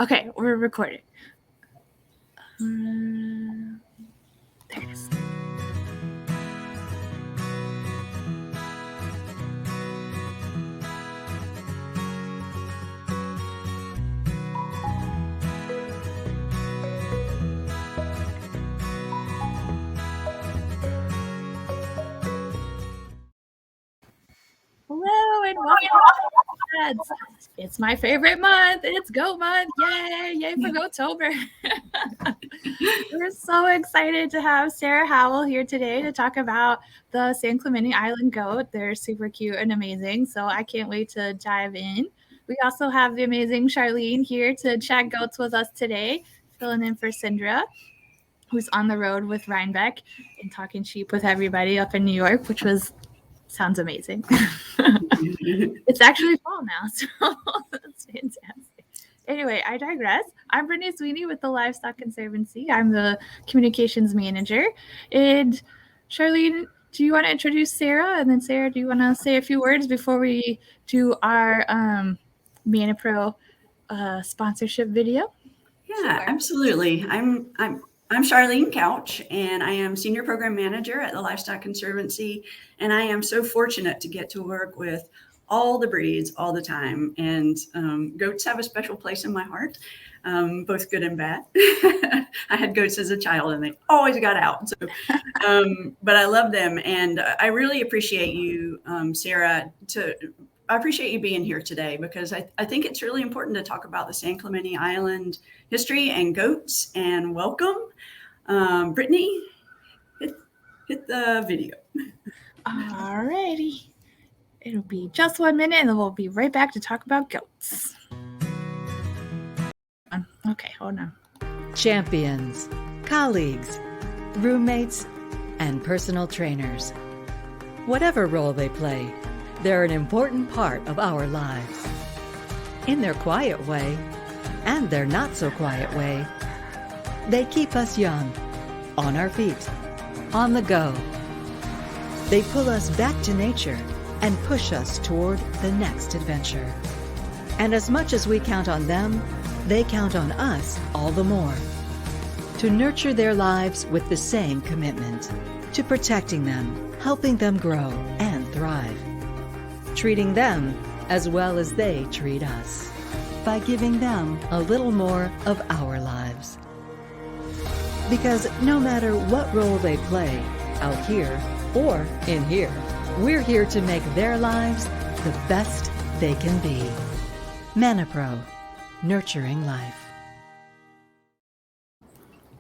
Okay, we're recording. There it is. Hello and welcome. It's my favorite month. It's Goat Month. Yay! Yay for Goattober. We're so excited to have Sarah Howell here today to talk about the San Clemente Island Goat. They're super cute and amazing, so I can't wait to dive in. We also have the amazing Charlene here to chat goats with us today, filling in for Sindra, who's on the road with Rhinebeck and talking sheep with everybody up in New York, which sounds amazing. It's actually fall now, so that's fantastic. Anyway, I digress. I'm Brittany Sweeney with the Livestock Conservancy. I'm the communications manager. And Charlene, do you want to introduce Sarah? And then Sarah, do you want to say a few words before we do our ManaPro sponsorship video? Yeah, absolutely. I'm Charlene Couch, and I am Senior Program Manager at the Livestock Conservancy, and I am so fortunate to get to work with all the breeds all the time, and goats have a special place in my heart, both good and bad. I had goats as a child, and they always got out, so, but I love them, and I really appreciate you, Sarah, I appreciate you being here today because I think it's really important to talk about the San Clemente Island history and goats. And welcome, Brittany. Hit the video. All righty. It'll be just 1 minute, and then we'll be right back to talk about goats. Okay, hold on. Champions, colleagues, roommates, and personal trainers. Whatever role they play, they're an important part of our lives. In their quiet way, and their not-so-quiet way, they keep us young, on our feet, on the go. They pull us back to nature and push us toward the next adventure. And as much as we count on them, they count on us all the more. To nurture their lives with the same commitment, to protecting them, helping them grow and thrive. Treating them as well as they treat us, by giving them a little more of our lives. Because no matter what role they play, out here or in here, we're here to make their lives the best they can be. ManaPro, nurturing life.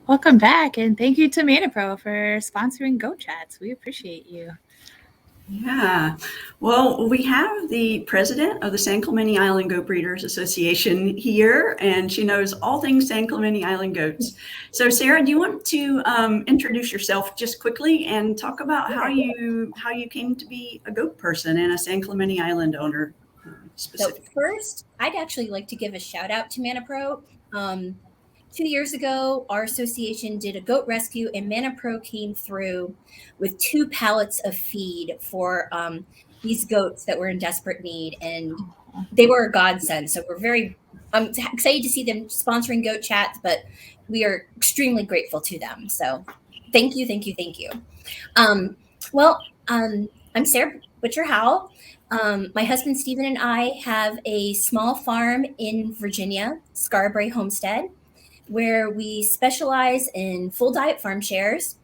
Welcome back, and thank you to ManaPro for sponsoring Goat Chats. We appreciate you. Yeah, well, we have the president of the San Clemente Island Goat Breeders Association here, and she knows all things San Clemente Island goats. So, Sarah, do you want to introduce yourself just quickly and talk about how you came to be a goat person and a San Clemente Island owner specifically? So first, I'd actually like to give a shout out to ManaPro. 2 years ago, our association did a goat rescue, and ManaPro came through with 2 pallets of feed for these goats that were in desperate need, and they were a godsend. So I'm excited to see them sponsoring Goat Chats, but we are extremely grateful to them. So thank you, thank you, thank you. I'm Sarah Butcher Howell. My husband Stephen and I have a small farm in Virginia, Skara Brae Homestead, where we specialize in full diet farm shares,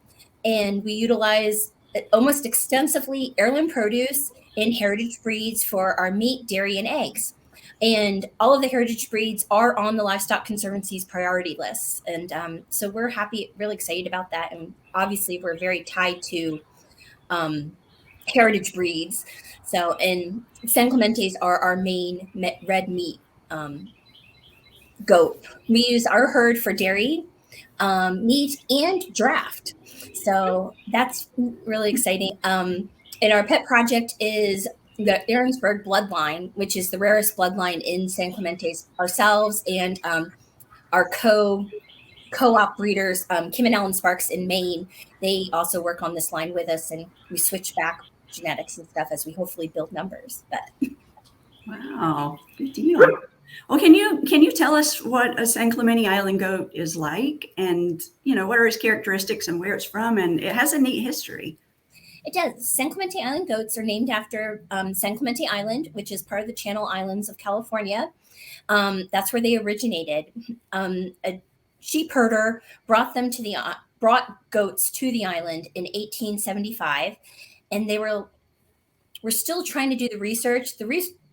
and we utilize almost extensively heirloom produce and heritage breeds for our meat, dairy, and eggs. And all of the heritage breeds are on the Livestock Conservancy's priority list. And so we're really excited about that. And obviously we're very tied to heritage breeds. So, and San Clemente's are our main red meat goat. We use our herd for dairy, meat, and draft. So that's really exciting. And our pet project is the Aaronsburg bloodline, which is the rarest bloodline in San Clemente's. Ourselves and our co-op breeders, Kim and Ellen Sparks in Maine, they also work on this line with us, and we switch back genetics and stuff as we hopefully build numbers. But wow, good deal. Well, can you tell us what a San Clemente Island goat is like, and what are its characteristics and where it's from? And it has a neat history. It does. San Clemente Island goats are named after San Clemente Island, which is part of the Channel Islands of California. That's where they originated. A sheep herder brought goats to the island in 1875, and they were still trying to do the research.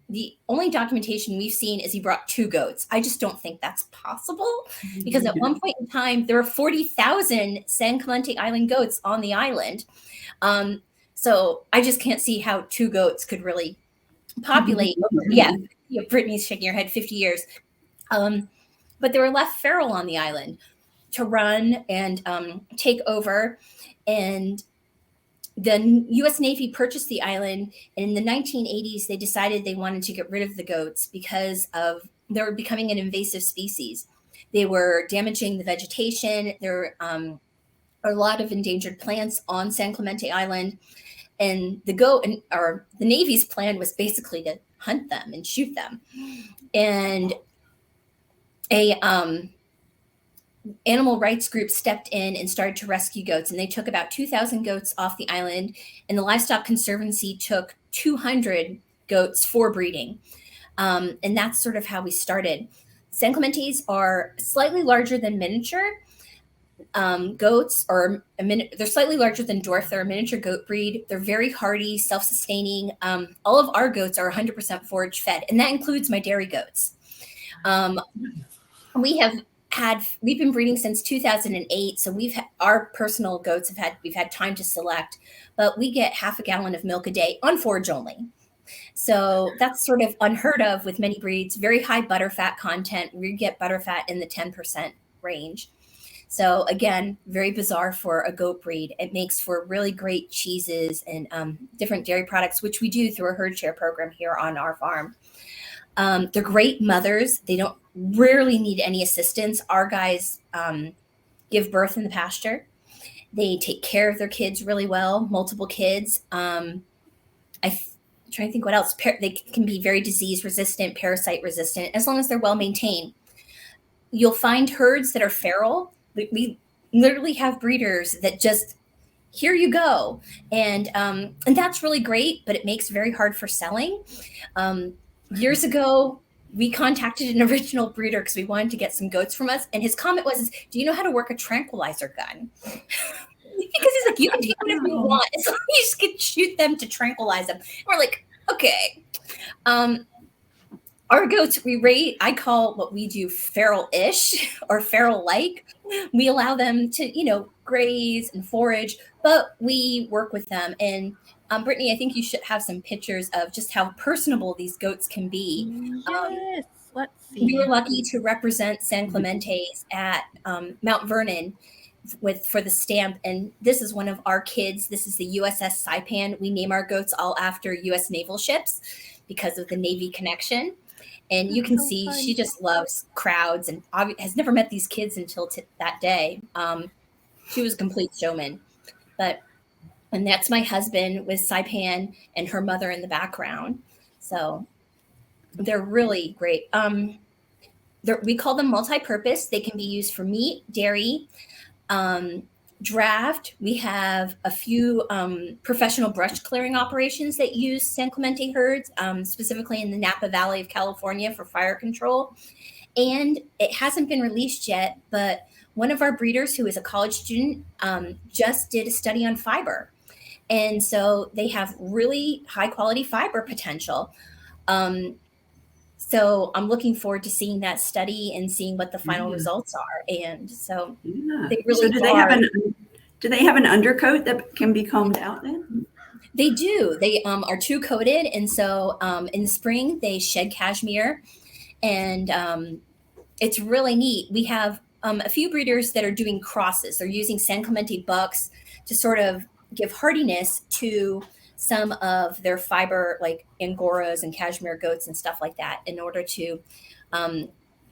The only documentation we've seen is he brought 2 goats. I just don't think that's possible, because at one point in time there were 40,000 San Clemente Island goats on the island. So I just can't see how 2 goats could really populate. Yeah, Brittany's shaking her head. 50 years. But they were left feral on the island to run and take over. And the U.S. Navy purchased the island, and in the 1980s, they decided they wanted to get rid of the goats because they were becoming an invasive species. They were damaging the vegetation. There are a lot of endangered plants on San Clemente Island, and the Navy's plan was basically to hunt them and shoot them. And a animal rights group stepped in and started to rescue goats, and they took about 2,000 goats off the island, and the Livestock Conservancy took 200 goats for breeding. And that's sort of how we started. San Clementes are slightly larger than miniature goats, or they're slightly larger than dwarf. They're a miniature goat breed. They're very hardy, self-sustaining. All of our goats are 100% forage fed, and that includes my dairy goats. We've been breeding since 2008, so our personal goats we've had time to select, but we get half a gallon of milk a day on forage only. So that's sort of unheard of with many breeds. Very high butterfat content. We get butterfat in the 10% range. So again, very bizarre for a goat breed. It makes for really great cheeses and different dairy products, which we do through a herd share program here on our farm. They're great mothers. They don't rarely need any assistance. Our guys give birth in the pasture. They take care of their kids really well, multiple kids. I'm trying to think what else. They can be very disease resistant, parasite resistant, as long as they're well maintained. You'll find herds that are feral. We literally have breeders that just, here you go. And that's really great, but it makes it very hard for selling. Years ago, we contacted an original breeder because we wanted to get some goats from us. And his comment was, do you know how to work a tranquilizer gun? Because he's like, you can do whatever you want. So you just can shoot them to tranquilize them. And we're like, okay. Our goats, I call what we do feral-ish or feral-like. We allow them to, graze and forage, but we work with them. And Brittany, I think you should have some pictures of just how personable these goats can be. Yes, let's see. We were lucky to represent San Clemente's at Mount Vernon for the stamp, and this is one of our kids. This is the Uss Saipan. We name our goats all after U.S. naval ships because of the Navy connection. And you can see fun. She just loves crowds and has never met these kids until that day. She was a complete showman. And that's my husband with Saipan and her mother in the background. So they're really great. We call them multi-purpose. They can be used for meat, dairy, draft. We have a few professional brush clearing operations that use San Clemente herds, specifically in the Napa Valley of California for fire control. And it hasn't been released yet, but one of our breeders who is a college student just did a study on fiber. And so they have really high quality fiber potential. So I'm looking forward to seeing that study and seeing what the final results are. And so they really do they have an undercoat that can be combed out then? They do. They are 2-coated. And so in the spring, they shed cashmere. And it's really neat. We have a few breeders that are doing crosses. They're using San Clemente bucks to sort of give hardiness to some of their fiber, like Angoras and cashmere goats and stuff like that, in order to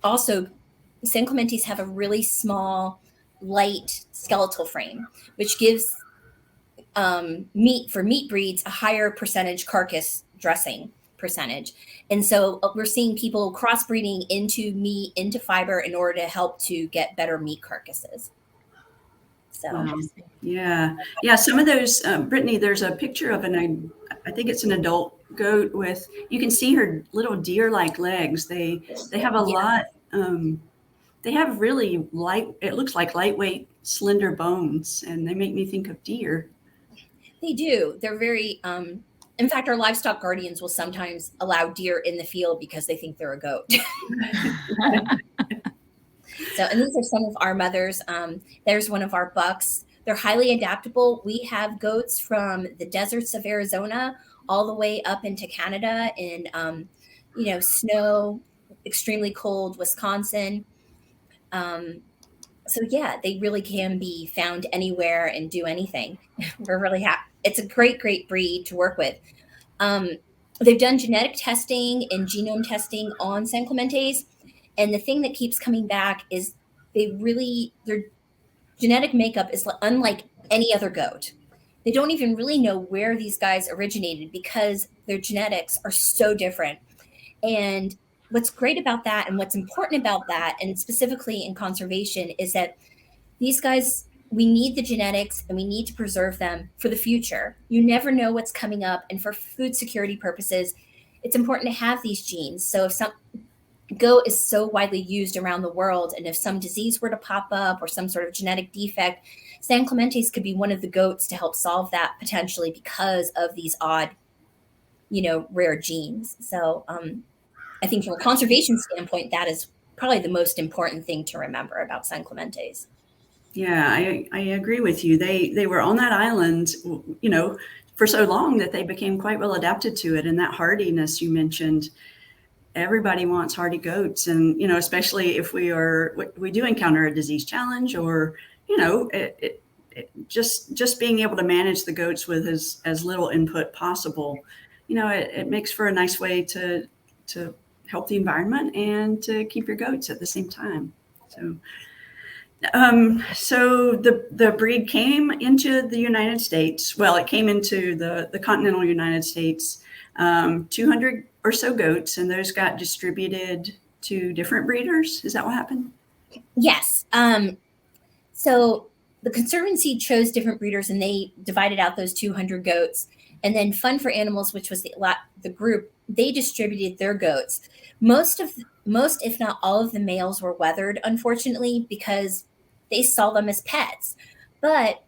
also, San Clemente's have a really small, light skeletal frame, which gives meat breeds a higher percentage carcass dressing percentage. And so we're seeing people crossbreeding into meat, into fiber in order to help to get better meat carcasses. So, yeah. Some of those, Brittany, there's a picture of I think it's an adult goat with, you can see her little deer-like legs. They have a lot, they have really it looks like lightweight, slender bones, and they make me think of deer. They do. They're very, in fact, our livestock guardians will sometimes allow deer in the field because they think they're a goat. So, and these are some of our mothers. There's one of our bucks. They're highly adaptable. We have goats from the deserts of Arizona all the way up into Canada in, snow, extremely cold Wisconsin. So yeah, they really can be found anywhere and do anything. We're really happy. It's a great, great breed to work with. They've done genetic testing and genome testing on San Clemente's. And the thing that keeps coming back is their genetic makeup is unlike any other goat. They don't even really know where these guys originated because their genetics are so different. And what's great about that and what's important about that, and specifically in conservation, is that these guys, we need the genetics and we need to preserve them for the future. You never know what's coming up. And for food security purposes, it's important to have these genes. So if some goat is so widely used around the world, and if some disease were to pop up or some sort of genetic defect, San Clemente's could be one of the goats to help solve that potentially because of these odd, rare genes. So I think from a conservation standpoint, that is probably the most important thing to remember about San Clemente's. Yeah, I agree with you. They were on that island, for so long that they became quite well adapted to it. And that hardiness you mentioned, everybody wants hardy goats. And, especially if we do encounter a disease challenge or, just being able to manage the goats with as little input possible, it makes for a nice way to help the environment and to keep your goats at the same time. So the breed came into the United States. Well, it came into the continental United States, 200 or so goats, and those got distributed to different breeders. Is that what happened? Yes. So the Conservancy chose different breeders and they divided out those 200 goats. And then Fun for Animals, which was the group, they distributed their goats. Most, if not all of the males were weathered, unfortunately, because they saw them as pets. But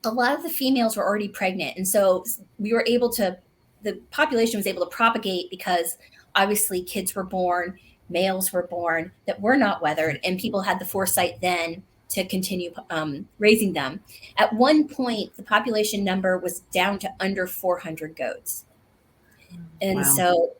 a lot of the females were already pregnant. And so the population was able to propagate because obviously kids were born, males were born that were not weathered, and people had the foresight then to continue raising them. At one point, the population number was down to under 400 goats. And so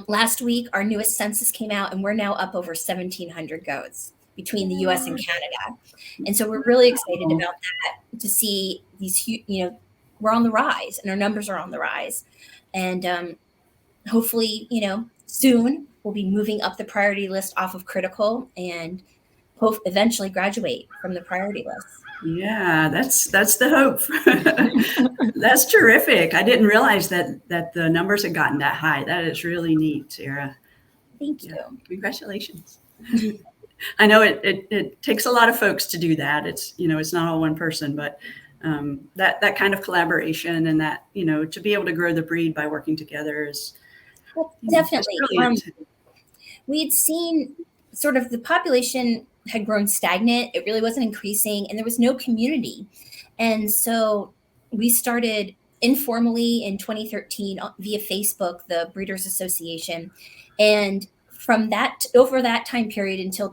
last week, our newest census came out, and we're now up over 1,700 goats between the U.S. and Canada. And so we're really excited about that, to see these, we're on the rise, and our numbers are on the rise. And hopefully, soon we'll be moving up the priority list off of critical and hope eventually graduate from the priority list. Yeah, that's the hope. That's terrific. I didn't realize that the numbers had gotten that high. That is really neat, Sarah. Thank you. Yeah, congratulations. I know it takes a lot of folks to do that. It's, it's not all one person, but that kind of collaboration and that, to be able to grow the breed by working together is definitely. We had seen sort of the population had grown stagnant. It really wasn't increasing, and there was no community. And so we started informally in 2013 via Facebook, the Breeders Association. And from over that time period until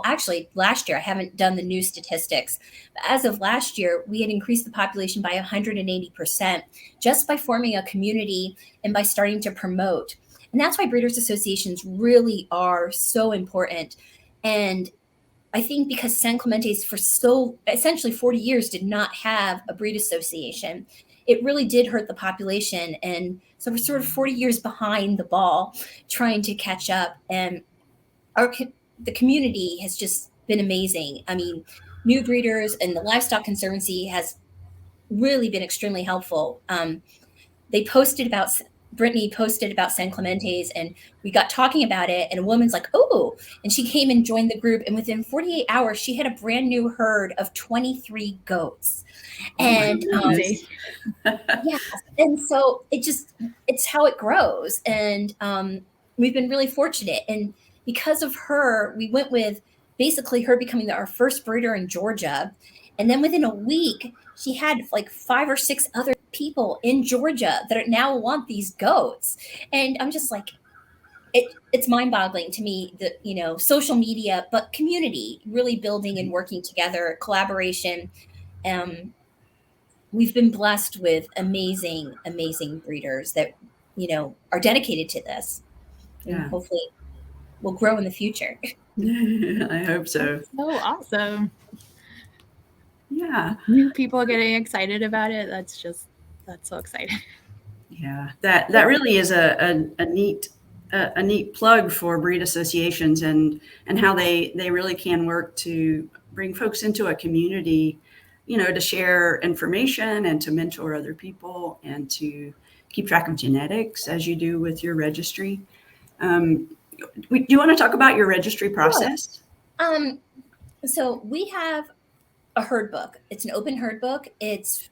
actually last year, I haven't done the new statistics, but as of last year, we had increased the population by 180% just by forming a community and by starting to promote. And that's why breeders associations really are so important. And I think because San Clemente's for essentially 40 years did not have a breed association, it really did hurt the population. And so we're sort of 40 years behind the ball trying to catch up. And the community has just been amazing. I mean, new breeders and the Livestock Conservancy has really been extremely helpful. They posted about Brittany posted about San Clemente's, and we got talking about it, and a woman's like, oh, and she came and joined the group, and within 48 hours she had a brand new herd of 23 goats. And yeah, and so it's how it grows. And we've been really fortunate, and because of her, we went with basically her becoming our first breeder in Georgia. And then within a week, she had like 5 or 6 other people in Georgia that now want these goats. And I'm just like, it's mind-boggling to me that, you know, social media, but community really building and working together, collaboration. We've been blessed with amazing breeders that, you know, are dedicated to this. And hopefully will grow in the future. I hope so. That's so awesome. Yeah. New people getting excited about it. That's so exciting. Yeah, that really is a neat plug for breed associations and how they really can work to bring folks into a community, you know, to share information and to mentor other people and to keep track of genetics as you do with your registry. Do you want to talk about your registry process? So we have a herd book. It's an open herd book. It's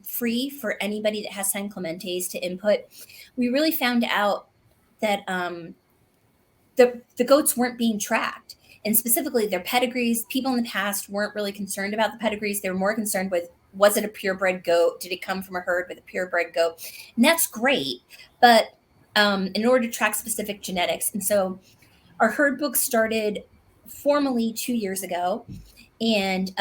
free for anybody that has San Clemente's to input. We really found out that the goats weren't being tracked, and specifically their pedigrees. People in the past weren't really concerned about the pedigrees. They were more concerned with, was it a purebred goat? Did it come from a herd with a purebred goat? And that's great, but in order to track specific genetics. And so our herd book started formally 2 years ago. And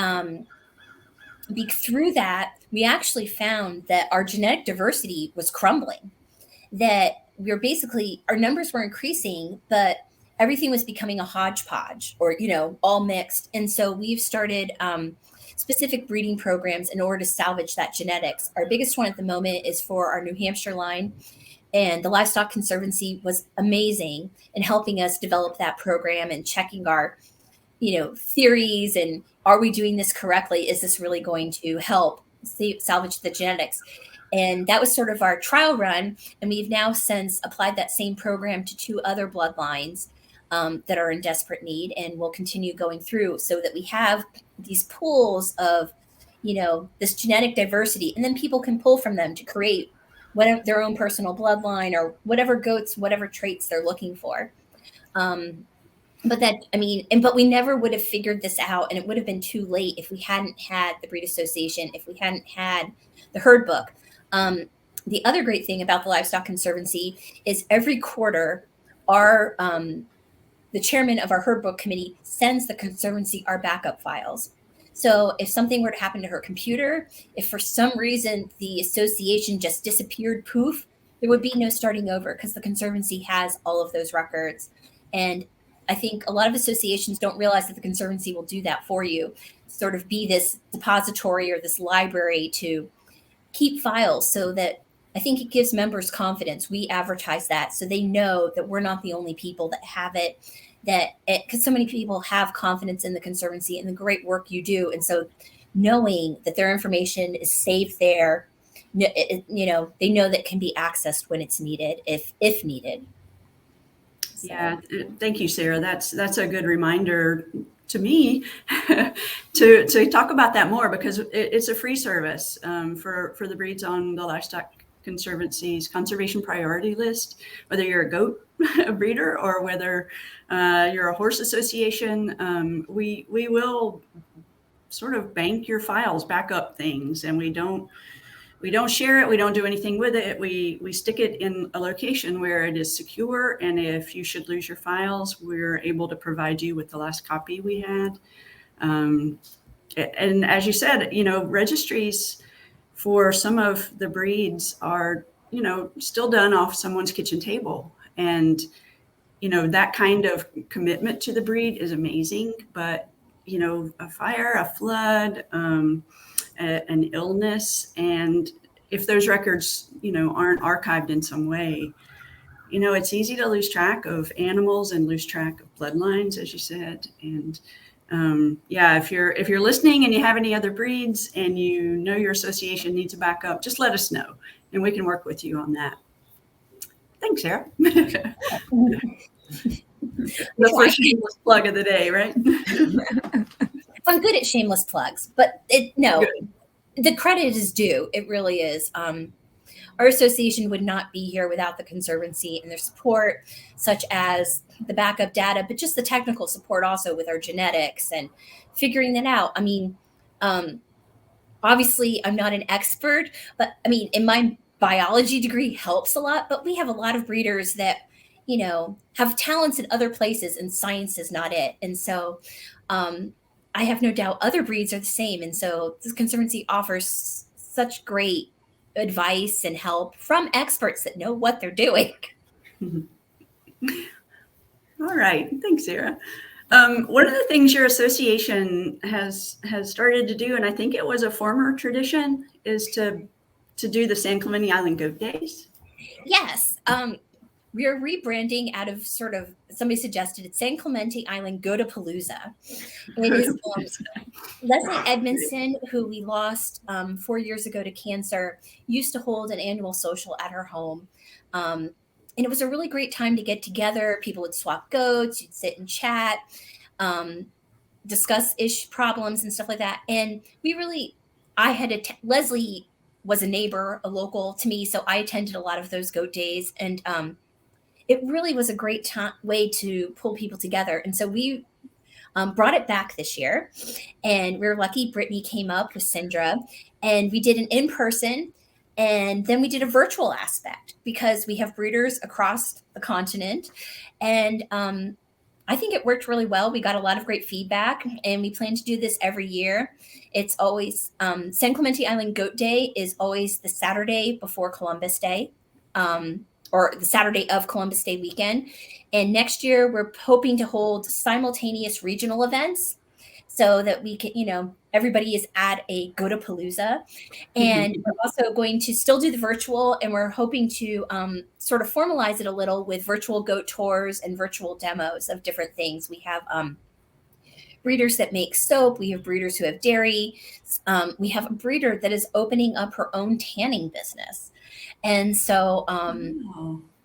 through that, we actually found that our genetic diversity was crumbling, that our numbers were increasing, but everything was becoming a hodgepodge, or, you know, all mixed. And so we've started specific breeding programs in order to salvage that genetics. Our biggest one at the moment is for our New Hampshire line. And the Livestock Conservancy was amazing in helping us develop that program and checking our, you know, theories and, are we doing this correctly? Is this really going to help salvage the genetics? And that was sort of our trial run. And we've now since applied that same program to 2 other bloodlines that are in desperate need, and we'll continue going through so that we have these pools of, you know, this genetic diversity, and then people can pull from them to create whatever their own personal bloodline or whatever goats, whatever traits they're looking for. But we never would have figured this out, and it would have been too late if we hadn't had the Breed Association, if we hadn't had the herd book. The other great thing about the Livestock Conservancy is every quarter, the chairman of our herd book committee sends the Conservancy our backup files. So if something were to happen to her computer, if for some reason the association just disappeared, poof, there would be no starting over, because the Conservancy has all of those records. And I think a lot of associations don't realize that the Conservancy will do that for you, sort of be this depository or this library to keep files, so that I think it gives members confidence. We advertise that so they know that we're not the only people that have it, because so many people have confidence in the Conservancy and the great work you do. And so knowing that their information is saved there, you know, they know that it can be accessed when it's needed, if needed. So. Yeah, thank you, Sarah. That's a good reminder to me to talk about that more, because it's a free service for the breeds on the Livestock Conservancy's conservation priority list, whether you're a goat breeder or whether you're a horse association. We will sort of bank your files, back up things, and we don't share it. We don't do anything with it. We stick it in a location where it is secure. And if you should lose your files, we're able to provide you with the last copy we had. And as you said, you know, registries for some of the breeds are, you know, still done off someone's kitchen table. And, you know, that kind of commitment to the breed is amazing. But, you know, a fire, a flood, an illness, and if those records, you know, aren't archived in some way, you know, it's easy to lose track of animals and lose track of bloodlines, as you said. And if you're listening and you have any other breeds and you know your association needs a backup, just let us know and we can work with you on that. Thanks, Sarah. The first shameless plug of the day, right? I'm good at shameless plugs, but the credit is due. It really is. Our association would not be here without the Conservancy and their support, such as the backup data, but just the technical support also with our genetics and figuring that out. I mean, obviously I'm not an expert, but I mean, in my biology degree helps a lot, but we have a lot of breeders that, have talents in other places and science is not it. And so I have no doubt other breeds are the same. And so the Conservancy offers such great advice and help from experts that know what they're doing. All right. Thanks, Sarah. One of the things your association has started to do, and I think it was a former tradition, is to do the San Clemente Island Goat Days. Yes. We are rebranding out of somebody suggested it's San Clemente Island Goatapalooza. It is Leslie Edmondson, who we lost 4 years ago to cancer, used to hold an annual social at her home. And it was a really great time to get together. People would swap goats, you'd sit and chat, discuss problems and stuff like that. And Leslie was a neighbor, a local to me, so I attended a lot of those goat days. And it really was a great way to pull people together. And so we brought it back this year, and we were lucky. Brittany came up with Sindra, and we did an in-person, and then we did a virtual aspect because we have breeders across the continent. And I think it worked really well. We got a lot of great feedback, and we plan to do this every year. It's always San Clemente Island Goat Day is always the Saturday before Columbus Day. Or the Saturday of Columbus Day weekend. And next year, we're hoping to hold simultaneous regional events so that we can, everybody is at a Goatapalooza. And we're also going to still do the virtual, and we're hoping to sort of formalize it a little with virtual goat tours and virtual demos of different things. We have breeders that make soap. We have breeders who have dairy. We have a breeder that is opening up her own tanning business. And so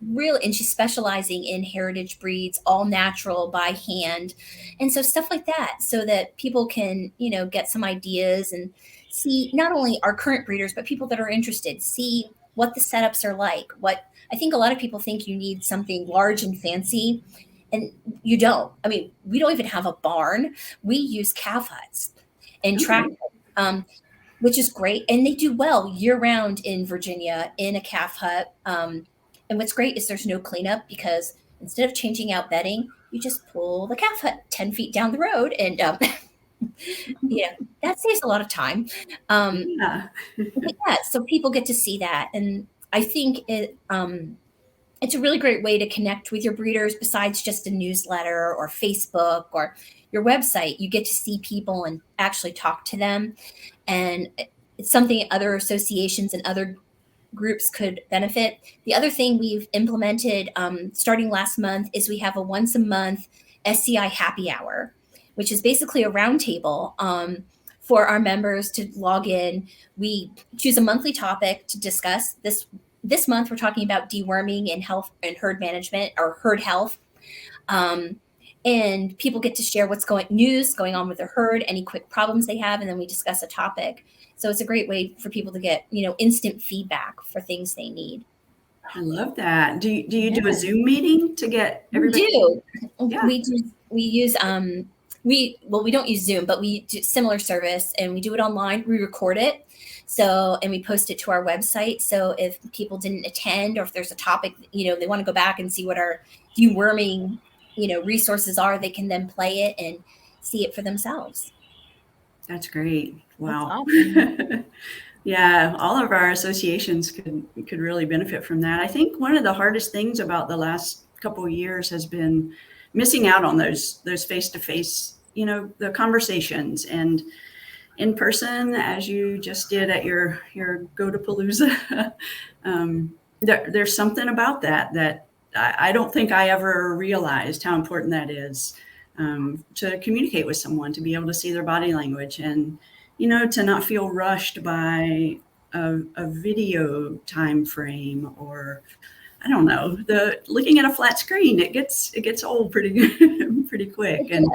really, and she's specializing in heritage breeds, all natural by hand. And so stuff like that, so that people can, get some ideas and see not only our current breeders, but people that are interested, see what the setups are like. What I think a lot of people think you need something large and fancy, and you don't. I mean, we don't even have a barn. We use calf huts and tractors. Which is great. And they do well year round in Virginia in a calf hut. And what's great is there's no cleanup, because instead of changing out bedding, you just pull the calf hut 10 feet down the road. And that saves a lot of time. So people get to see that. And I think it's a really great way to connect with your breeders besides just a newsletter or Facebook or your website. You get to see people and actually talk to them. And it's something other associations and other groups could benefit. The other thing we've implemented starting last month is we have a once a month SCI happy hour, which is basically a roundtable for our members to log in. We choose a monthly topic to discuss. This month, we're talking about deworming and health and herd management or herd health. And people get to share news going on with their herd, any quick problems they have, and then we discuss a topic. So it's a great way for people to get, instant feedback for things they need. I love that. Do you do a Zoom meeting to get everybody? We do. Yeah. We use we don't use Zoom, but we do similar service, and we do it online. We record it. And we post it to our website. So if people didn't attend, or if there's a topic, they want to go back and see what our deworming resources are, they can then play it and see it for themselves. That's great. Wow. That's awesome. Yeah, all of our associations could really benefit from that. I think one of the hardest things about the last couple of years has been missing out on those face-to-face, the conversations and in person, as you just did at your Goatapalooza. There's something about that I don't think I ever realized how important that is, to communicate with someone, to be able to see their body language, and to not feel rushed by a video time frame, or I don't know, looking at a flat screen, it gets old pretty quick. And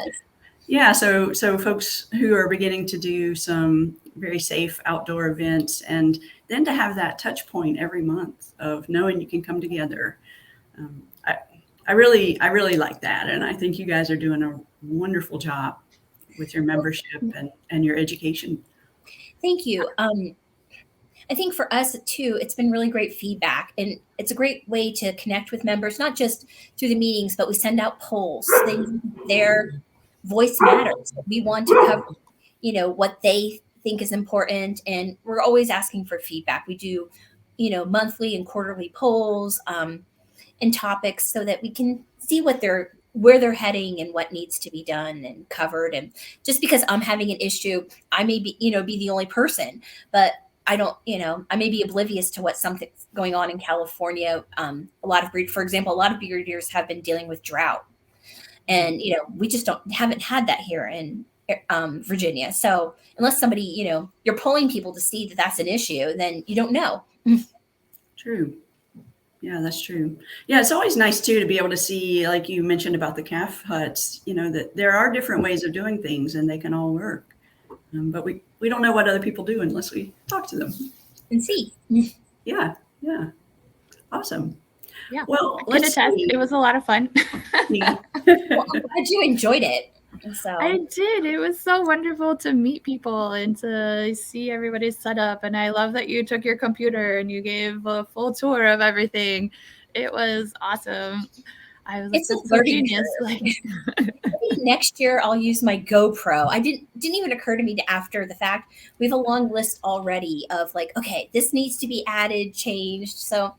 yeah, so folks who are beginning to do some very safe outdoor events, and then to have that touch point every month of knowing you can come together. I really like that. And I think you guys are doing a wonderful job with your membership and your education. Thank you. I think for us too, it's been really great feedback, and it's a great way to connect with members, not just through the meetings, but we send out polls. Their voice matters. We want to cover, what they think is important, and we're always asking for feedback. We do, monthly and quarterly polls and topics so that we can see where they're heading and what needs to be done and covered. And just because I'm having an issue, I may be the only person, but I don't, I may be oblivious to what something's going on in California. For example, a lot of breeders have been dealing with drought, and, we just haven't had that here in Virginia. So unless somebody, you're polling people to see that that's an issue, then you don't know. True. Yeah, that's true. Yeah, it's always nice too to be able to see, like you mentioned about the calf huts, that there are different ways of doing things and they can all work. But we don't know what other people do unless we talk to them and see. Yeah. Awesome. Yeah. Well, I can attest. It was a lot of fun. Well, I'm glad you enjoyed it. So I did. It was so wonderful to meet people and to see everybody's setup. And I love that you took your computer and you gave a full tour of everything. It was awesome. I was like, it's a so genius. Like, next year I'll use my GoPro. It didn't even occur to me after the fact. We have a long list already of like, okay, this needs to be added, changed. So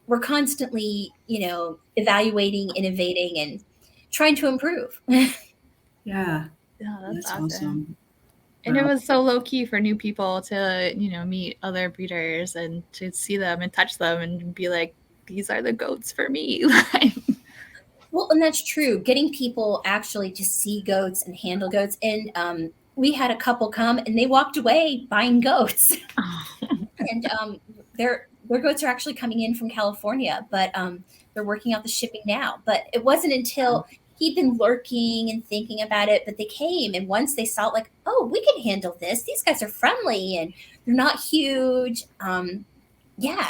we're constantly, evaluating, innovating, and trying to improve. Yeah, that's awesome. And it was so low key for new people to, meet other breeders and to see them and touch them and be like, these are the goats for me. Well, and that's true. Getting people actually to see goats and handle goats. And we had a couple come and they walked away buying goats. And their goats are actually coming in from California, but they're working out the shipping now. But it wasn't until he'd been lurking and thinking about it, but they came. And once they saw like, oh, we can handle this. These guys are friendly and they're not huge.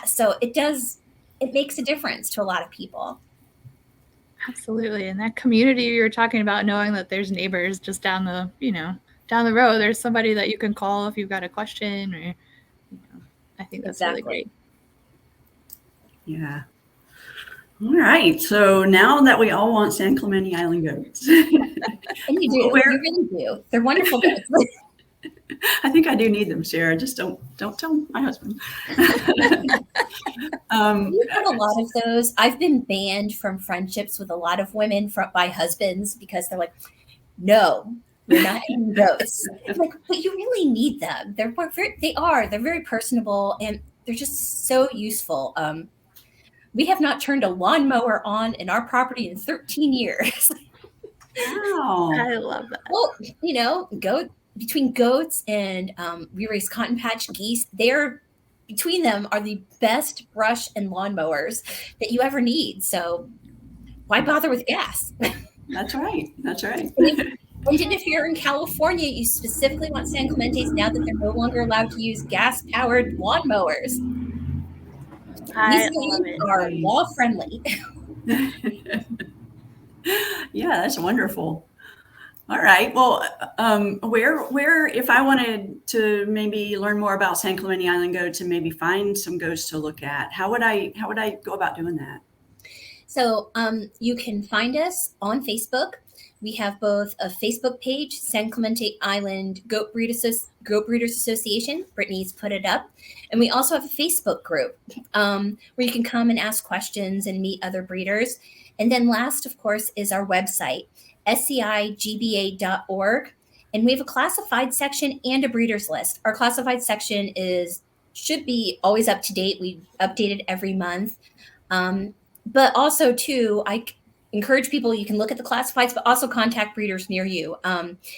So it makes a difference to a lot of people. Absolutely. And that community you were talking about, knowing that there's neighbors just down the road, there's somebody that you can call if you've got a question, or, I think that's really great. Yeah. All right. So now that we all want San Clemente Island goats. And you do. You really do. They're wonderful goats. I think I do need them, Sarah. Just don't tell my husband. You have a lot of those. I've been banned from friendships with a lot of women by husbands because they're like, no, we're not having goats. I'm like, but you really need them. They're very personable, and they're just so useful. We have not turned a lawnmower on in our property in 13 years. Wow. I love that. Well, between goats and we raise cotton patch geese, between them are the best brush and lawnmowers that you ever need. So why bother with gas? That's right. And if you're in California, you specifically want San Clemente's now that they're no longer allowed to use gas-powered lawnmowers. These things are law-friendly. Yeah, that's wonderful. All right. Well, where if I wanted to maybe learn more about San Clemente Island goats and maybe find some goats to look at, how would I go about doing that? So you can find us on Facebook. We have both a Facebook page, San Clemente Island Goat Breeders Association. Brittany's put it up. And we also have a Facebook group where you can come and ask questions and meet other breeders. And then last, of course, is our website, scigba.org. And we have a classified section and a breeders list. Our classified section should be always up to date. We update it every month. But also, too, I encourage people, you can look at the classifieds, but also contact breeders near you.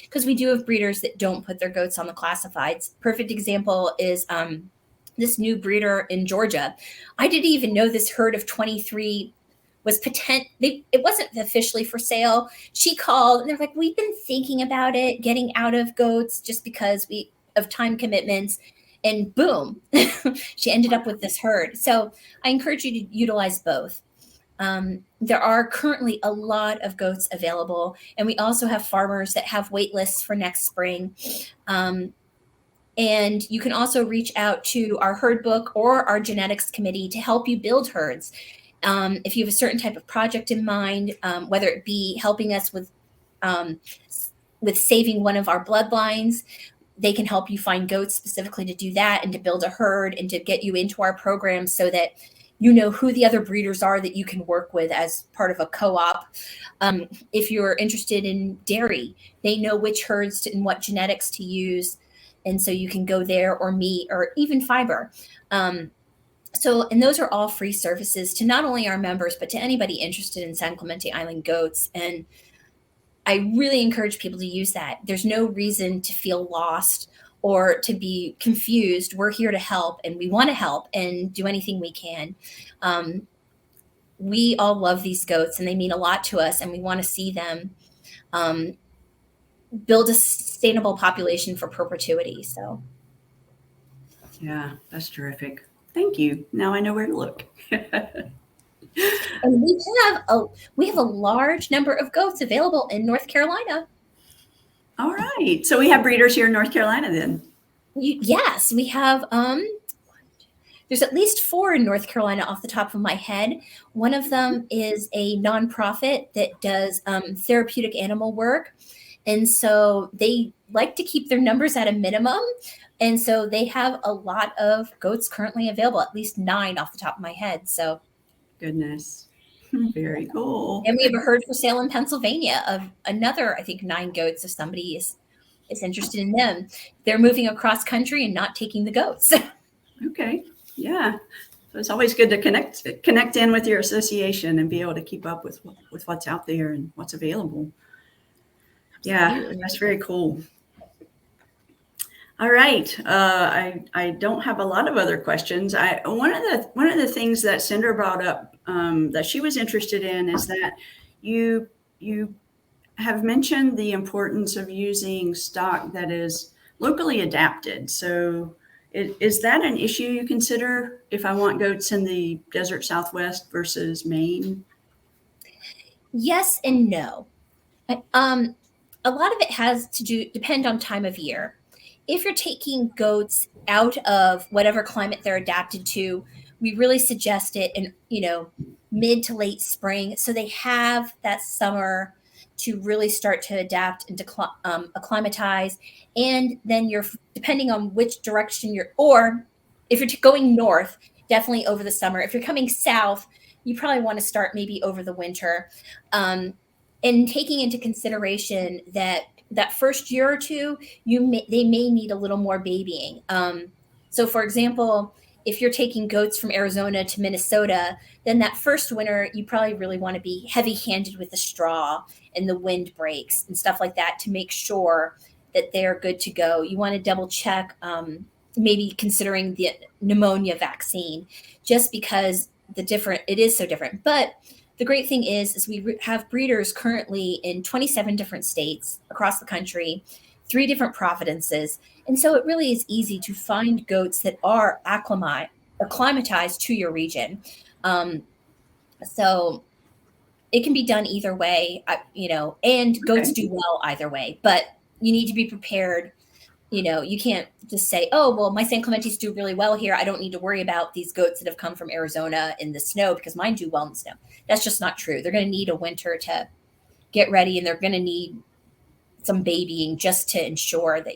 Because we do have breeders that don't put their goats on the classifieds. Perfect example is this new breeder in Georgia. I didn't even know this herd of 23 was it wasn't officially for sale. She called and they're like, we've been thinking about it, getting out of goats just because of time commitments. And boom, she ended up with this herd. So I encourage you to utilize both. There are currently a lot of goats available, and we also have farmers that have wait lists for next spring. And you can also reach out to our herd book or our genetics committee to help you build herds. If you have a certain type of project in mind, whether it be helping us with saving one of our bloodlines, they can help you find goats specifically to do that and to build a herd and to get you into our program so that you know who the other breeders are that you can work with as part of a co-op. If you're interested in dairy, they know which herds and what genetics to use. And so you can go there, or meat, or even fiber. And those are all free services to not only our members, but to anybody interested in San Clemente Island goats. And I really encourage people to use that. There's no reason to feel lost or to be confused. We're here to help, and we want to help and do anything we can. We all love these goats, and they mean a lot to us, and we want to see them build a sustainable population for perpetuity. So, yeah, that's terrific. Thank you. Now I know where to look. And we have a large number of goats available in North Carolina. All right. So we have breeders here in North Carolina then. Yes, we have. There's at least 4 in North Carolina off the top of my head. One of them is a nonprofit that does therapeutic animal work. And so they like to keep their numbers at a minimum. And so they have a lot of goats currently available, at least 9 off the top of my head. So, goodness. Very cool. And we have a herd for sale in Pennsylvania of another, I think, 9 goats if somebody is interested in them. They're moving across country and not taking the goats. Okay. Yeah. So it's always good to connect in with your association and be able to keep up with what's out there and what's available. Yeah, that's very cool. All right. I don't have a lot of other questions. One of the things that Cinder brought up that she was interested in is that you have mentioned the importance of using stock that is locally adapted. So is that an issue you consider if I want goats in the desert Southwest versus Maine? Yes and no. A lot of it has to depend on time of year. If you're taking goats out of whatever climate they're adapted to, we really suggest it in, mid to late spring. So they have that summer to really start to adapt and to acclimatize. And then depending on which direction or if you're going north, definitely over the summer. If you're coming south, you probably want to start maybe over the winter. And taking into consideration that first year or two, they may need a little more babying. So for example, if you're taking goats from Arizona to Minnesota, then that first winter, you probably really want to be heavy-handed with the straw and the wind breaks and stuff like that to make sure that they're good to go. You want to double check, maybe considering the pneumonia vaccine, just because it is so different. But the great thing is we have breeders currently in 27 different states across the country, 3 different provinces. And so it really is easy to find goats that are acclimatized to your region. So it can be done either way, and goats do well either way, but you need to be prepared. You can't just say, oh, well, my San Clemente's do really well here. I don't need to worry about these goats that have come from Arizona in the snow because mine do well in the snow. That's just not true. They're going to need a winter to get ready, and they're going to need some babying just to ensure that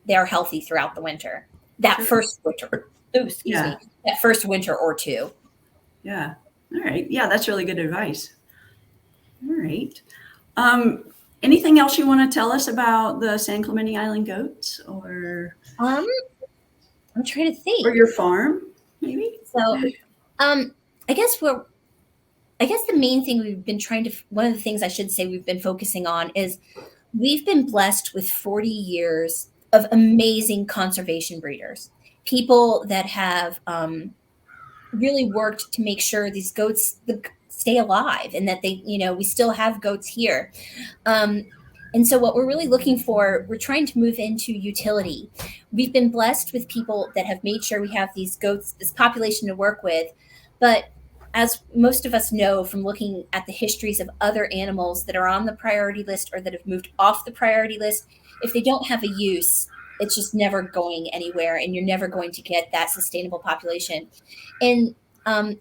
they're healthy throughout the winter. That first winter, that first winter or 2. Yeah. All right. Yeah, that's really good advice. All right. Anything else you want to tell us about the San Clemente Island goats, or I'm trying to think, or your farm, maybe? So, I guess the main thing one of the things I should say we've been focusing on is we've been blessed with 40 years of amazing conservation breeders. people that have really worked to make sure these goats stay alive and that they, we still have goats here. And so what we're really looking for, we're trying to move into utility. We've been blessed with people that have made sure we have these goats, this population to work with. But as most of us know from looking at the histories of other animals that are on the priority list or that have moved off the priority list, if they don't have a use, it's just never going anywhere, and you're never going to get that sustainable population. And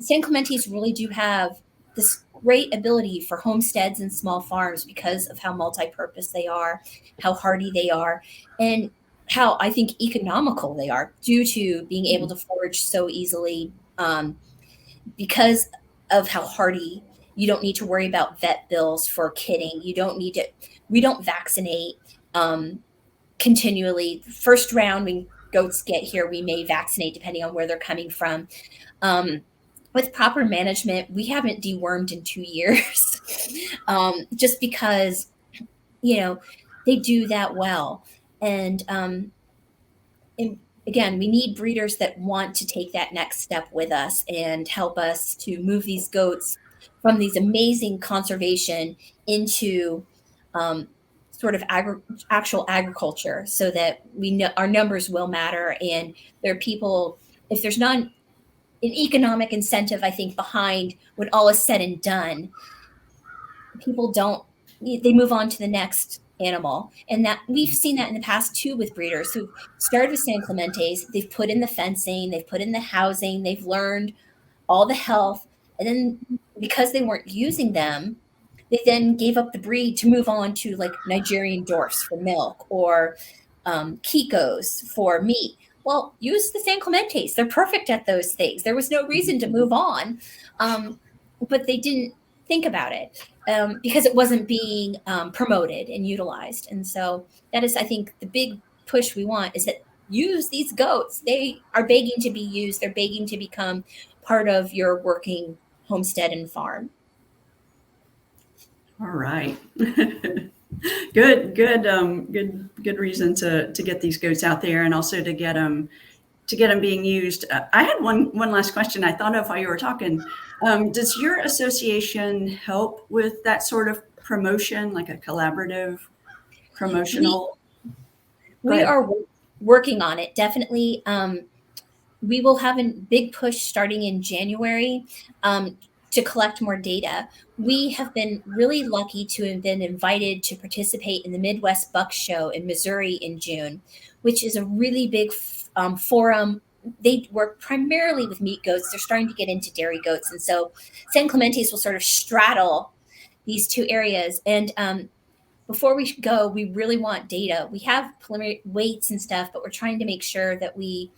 San Clemente's really do have this great ability for homesteads and small farms because of how multi-purpose they are, how hardy they are, and how I think economical they are due to being able to forage so easily. Because of how hardy, you don't need to worry about vet bills for kidding. We don't vaccinate continually. First round, when goats get here, we may vaccinate depending on where they're coming from. With proper management, we haven't dewormed in 2 years, just because, they do that well. And again, we need breeders that want to take that next step with us and help us to move these goats from these amazing conservation into sort of actual agriculture, so that we know our numbers will matter. And there are people, if there's not an economic incentive, I think, behind when all is said and done, people they move on to the next animal. And that we've seen that in the past too with breeders who started with San Clemente's. They've put in the fencing, they've put in the housing, they've learned all the health, and then because they weren't using them, they then gave up the breed to move on to like Nigerian dwarfs for milk, or Kikos for meat. Well, use the San Clemente's. They're perfect at those things. There was no reason to move on, but they didn't think about it because it wasn't being promoted and utilized. And so that is, I think, the big push we want is that use these goats. They are begging to be used. They're begging to become part of your working homestead and farm. All right. Good reason to get these goats out there, and also to get them being used. I had one last question I thought of while you were talking. Does your association help with that sort of promotion, like a collaborative promotional? We are working on it, definitely. We will have a big push starting in January to collect more data. We have been really lucky to have been invited to participate in the Midwest Buck Show in Missouri in June, which is a really big forum. They work primarily with meat goats. They're starting to get into dairy goats. And so San Clemente's will sort of straddle these two areas. And before we go, we really want data. We have preliminary weights and stuff, but we're trying to make sure that we,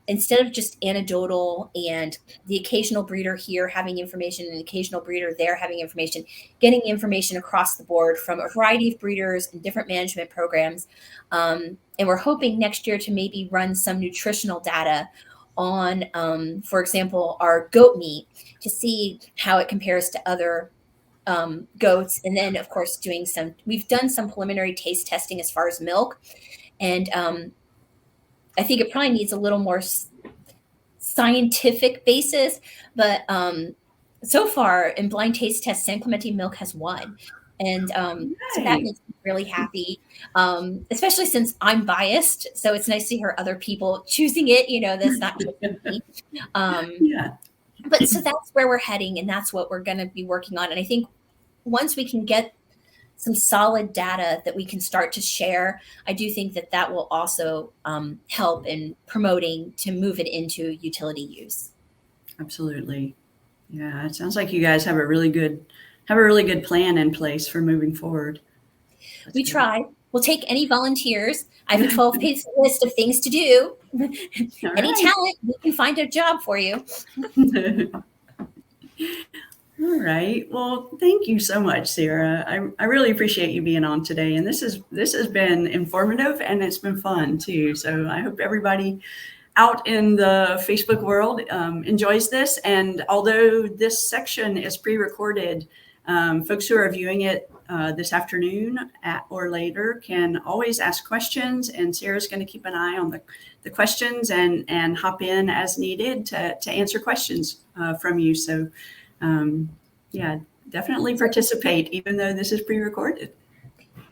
instead of just anecdotal and the occasional breeder here having information and the occasional breeder there having information, getting information across the board from a variety of breeders and different management programs. And we're hoping next year to maybe run some nutritional data on, for example, our goat meat to see how it compares to other goats. And then, of course, we've done some preliminary taste testing as far as milk. And I think it probably needs a little more scientific basis, but so far in blind taste tests, San Clemente milk has won. And so that makes me really happy, especially since I'm biased. So it's nice to hear other people choosing it, that's not just me. But so that's where we're heading, and that's what we're going to be working on. And I think once we can get some solid data that we can start to share, I do think that will also help in promoting to move it into utility use. Absolutely. Yeah, it sounds like you guys have a really good plan in place for moving forward. We try. We'll take any volunteers. I have a 12-page list of things to do. Any talent, we can find a job for you. All right. Well, thank you so much, Sarah. I really appreciate you being on today. And this has been informative, and it's been fun too. So I hope everybody out in the Facebook world enjoys this. And although this section is pre-recorded, Folks who are viewing it this afternoon or later can always ask questions, and Sarah's going to keep an eye on the questions and hop in as needed to answer questions from you. So yeah, definitely participate, even though this is pre-recorded.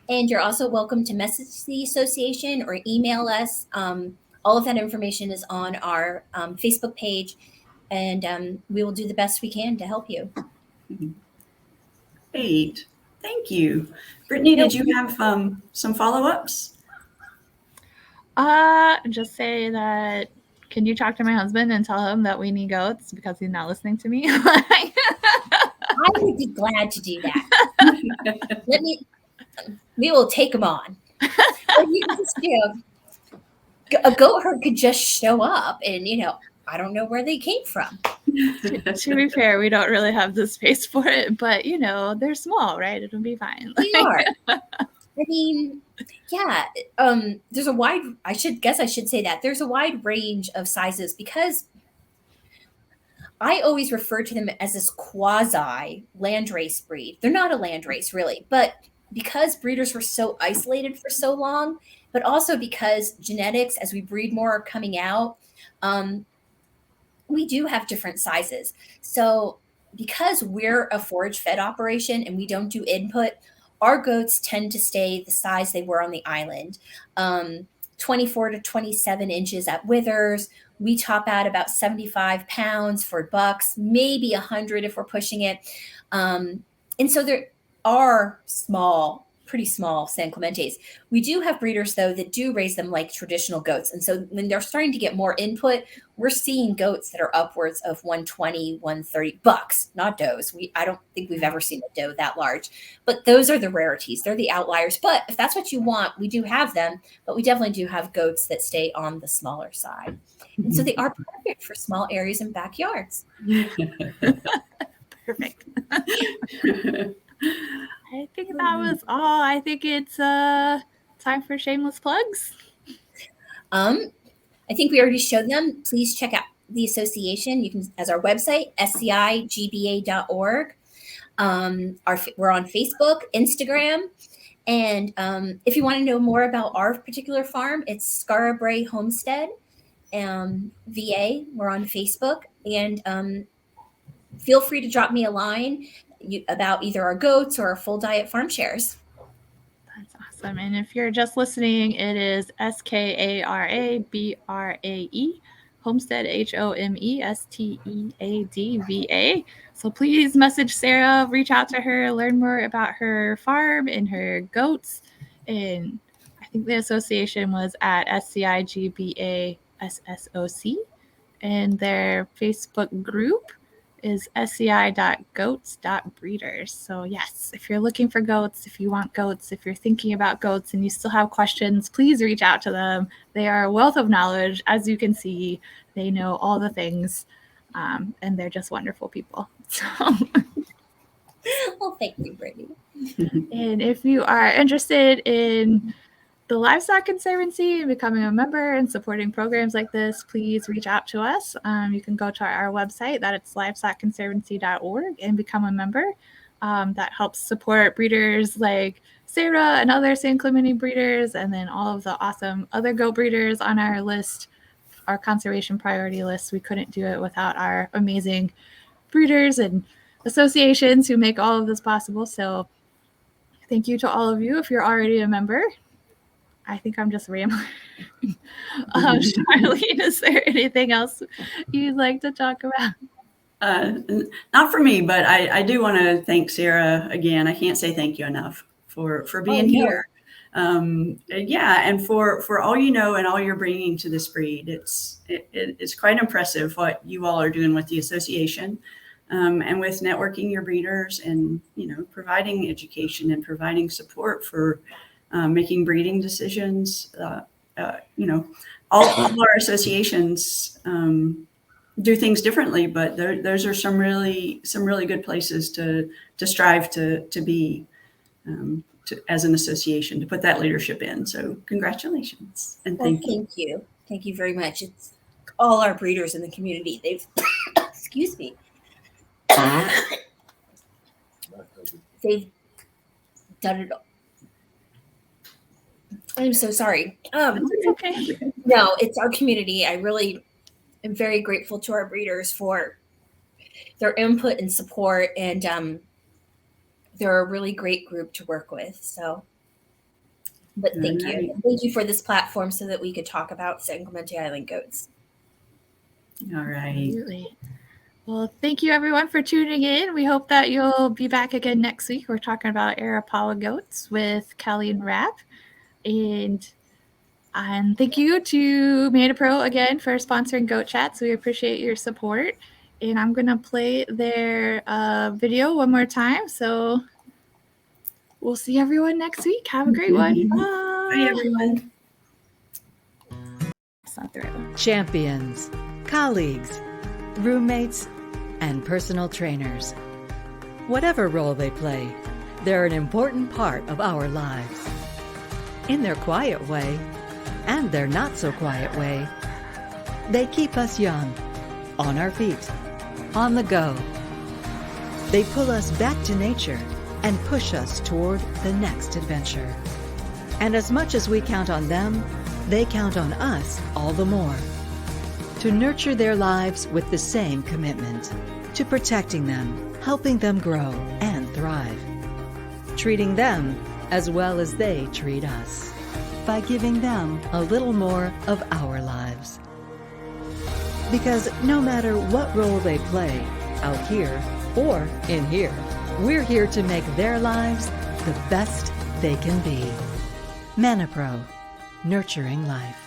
And you're also welcome to message the association or email us. All of that information is on our Facebook page, and we will do the best we can to help you. Great. Thank you. Brittany, did you have some follow-ups? Just say that, can you talk to my husband and tell him that we need goats because he's not listening to me? I would be glad to do that. We will take them on. A goat herd could just show up and, I don't know where they came from. To be fair, we don't really have the space for it, but they're small, right? It'll be fine. They are. I mean, yeah. There's I should say that there's a wide range of sizes, because I always refer to them as this quasi landrace breed. They're not a landrace really, but because breeders were so isolated for so long, but also because genetics, as we breed more, are coming out, we do have different sizes. So because we're a forage fed operation and we don't do input, our goats tend to stay the size they were on the island, 24 to 27 inches at withers. We top out about 75 pounds for bucks, maybe 100 if we're pushing it. And so there are pretty small San Clementes. We do have breeders, though, that do raise them like traditional goats. And so when they're starting to get more input, we're seeing goats that are upwards of 120, 130 bucks, not does. I don't think we've ever seen a doe that large, but those are the rarities. They're the outliers. But if that's what you want, we do have them, but we definitely do have goats that stay on the smaller side. And so they are perfect for small areas and backyards. Perfect. I think that was all. I think it's time for shameless plugs. I think we already showed them. Please check out the association. You can, as our website, scigba.org. We're on Facebook, Instagram. And if you want to know more about our particular farm, it's Skara Brae Homestead, VA. We're on Facebook. And feel free to drop me a line about either our goats or our full diet farm shares. That's awesome. And if you're just listening, it is SKARA BRAE Homestead, HOMESTEAD VA. So please message Sarah, reach out to her, learn more about her farm and her goats. And I think the association was at SCIGBA SSOC, and their Facebook group is sci.goats.breeders. So yes, if you're looking for goats, if you want goats, if you're thinking about goats and you still have questions, please reach out to them. They are a wealth of knowledge. As you can see, they know all the things, and they're just wonderful people. So well, thank you, Brittany. And if you are interested in the Livestock Conservancy and becoming a member and supporting programs like this, please reach out to us. You can go to our website, that it's livestockconservancy.org, and become a member. That helps support breeders like Sarah and other San Clemente breeders, and then all of the awesome other goat breeders on our list, our conservation priority list. We couldn't do it without our amazing breeders and associations who make all of this possible. So thank you to all of you if you're already a member. I think I'm just rambling. Charlene, is there anything else you'd like to talk about? Not for me, but I do want to thank Sarah again. I can't say thank you enough for being here. Yeah, and for all you know and all you're bringing to this breed. It's quite impressive what you all are doing with the association, and with networking your breeders, and providing education and providing support for making breeding decisions. All our associations do things differently, but those are some really good places to strive to be as an association, to put that leadership in. So congratulations and thank you. Thank you very much. It's all our breeders in the community. They've excuse me. they've done it. I'm so sorry. It's okay. No, it's our community. I really am very grateful to our breeders for their input and support, and they're a really great group to work with. So, but thank you. Thank you for this platform so that we could talk about San Clemente Island goats. All right. Absolutely. Well, thank you everyone for tuning in. We hope that you'll be back again next week. We're talking about Opal goats with Kelly and Rapp. And thank you to Mana Pro again for sponsoring Goat Chats. We appreciate your support. And I'm going to play their video one more time. So we'll see everyone next week. Have a great one. Bye. Bye, everyone. That's not the right one. Champions, colleagues, roommates, and personal trainers. Whatever role they play, they're an important part of our lives. In their quiet way, and their not-so-quiet way, they keep us young, on our feet, on the go. They pull us back to nature and push us toward the next adventure. And as much as we count on them, they count on us all the more. To nurture their lives with the same commitment, to protecting them, helping them grow and thrive. Treating them as well as they treat us, by giving them a little more of our lives. Because no matter what role they play, out here or in here, we're here to make their lives the best they can be. Mana Pro, nurturing life.